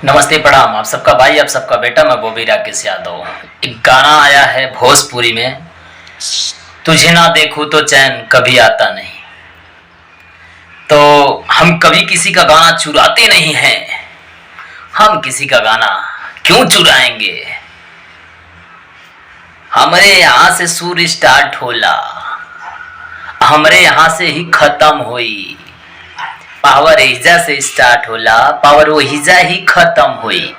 नमस्ते प्रणाम। आप सबका भाई, आप सबका बेटा, मैं बॉबी राकेश यादव। एक गाना आया है भोजपुरी में, तुझे ना देखूं तो चैन कभी आता नहीं। तो हम कभी किसी का गाना चुराते नहीं हैं, हम किसी का गाना क्यों चुराएंगे। हमारे यहाँ से सुर स्टार्ट होला, हमारे यहाँ से ही खत्म हुई। पावर एहिजा से स्टार्ट होला, पावर ओहिजा ही खत्म हुई।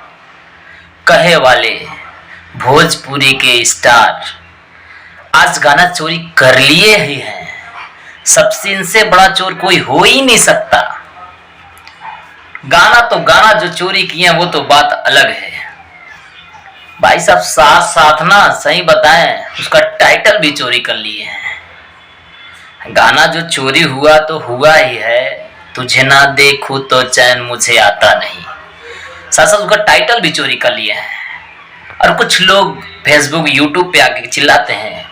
कहे वाले भोजपुरी के स्टार आज गाना चोरी कर लिए ही हैं। सबसे इनसे बड़ा चोर कोई हो ही नहीं सकता। गाना तो गाना जो चोरी किए वो तो बात अलग है। भाई साहब साथ साथ ना सही बताएं, उसका टाइटल भी चोरी कर लिए हैं। गाना जो चोरी हुआ तो हुआ ही है, तुझे ना देखूं तो चैन मुझे आता नहीं। साथ साथ उसका टाइटल भी चोरी कर लिए हैं। और कुछ लोग फेसबुक यूट्यूब पे आके चिल्लाते हैं,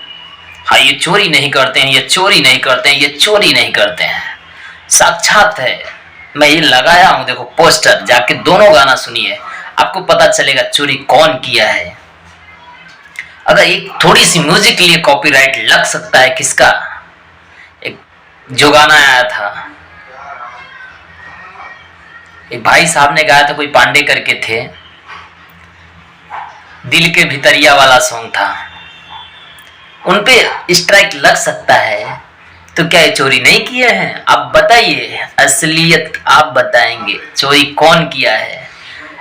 हाँ ये चोरी नहीं करते हैं, ये चोरी नहीं करते हैं, ये चोरी नहीं करते हैं। साक्षात है, मैं ये लगाया हूं, देखो पोस्टर, जाके दोनों गाना सुनिए, आपको पता चलेगा चोरी कौन किया है। अगर एक थोड़ी सी म्यूजिक के लिए कॉपीराइट लग सकता है किसका। एक जो गाना आया था, एक भाई साहब ने गाया था, कोई पांडे करके थे, दिल के भितरिया वाला सॉन्ग था, उन पे स्ट्राइक लग सकता है। तो क्या ये चोरी नहीं किए हैं? आप बताइए, असलियत आप बताएंगे, चोरी कौन किया है।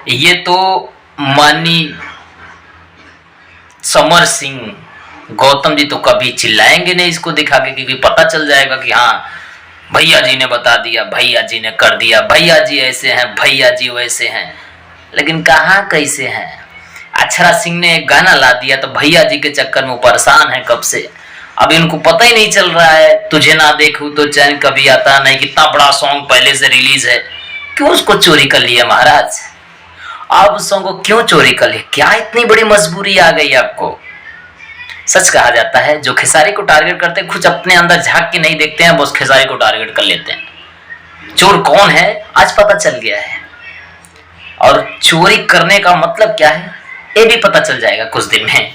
ये तो मानी समर सिंह, गौतम जी तो कभी चिल्लाएंगे नहीं इसको दिखा के, क्योंकि पता चल जाएगा कि हाँ भैया जी ने बता दिया, भैया जी ने कर दिया, भैया जी ऐसे हैं, भैया जी वैसे हैं। लेकिन कहाँ कैसे हैं। अक्षरा सिंह ने एक गाना ला दिया तो भैया जी के चक्कर में परेशान है कब से। अब इनको पता ही नहीं चल रहा है, तुझे ना देखूं तो चैन कभी आता नहीं, कितना बड़ा सॉन्ग पहले से रिलीज है, क्यों उसको चोरी कर लिया महाराज। आप उस सॉन्ग को क्यों चोरी कर लिया? क्या इतनी बड़ी मजबूरी आ गई आपको? सच कहा जाता है, जो खेसारी को टारगेट करते हैं कुछ अपने अंदर झांक के नहीं देखते हैं, बस खेसारी को टारगेट कर लेते हैं। चोर कौन है आज पता चल गया है, और चोरी करने का मतलब क्या है ये भी पता चल जाएगा कुछ दिन में।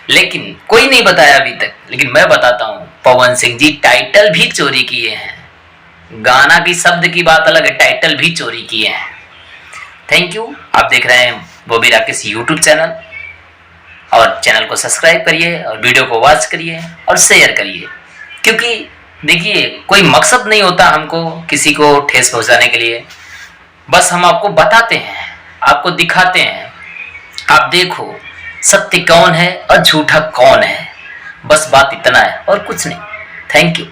लेकिन कोई नहीं बताया अभी तक, लेकिन मैं बताता हूं, पवन सिंह जी टाइटल भी चोरी किए हैं। गाना की शब्द की बात अलग है, टाइटल भी चोरी किए हैं। Thank you. आप देख रहे हैं बॉबी राकेश यूट्यूब चैनल, और चैनल को सब्सक्राइब करिए और वीडियो को वॉच करिए और शेयर करिए। क्योंकि देखिए कोई मकसद नहीं होता हमको किसी को ठेस पहुंचाने के लिए, बस हम आपको बताते हैं, आपको दिखाते हैं, आप देखो सत्य कौन है और झूठा कौन है। बस बात इतना है और कुछ नहीं। Thank you.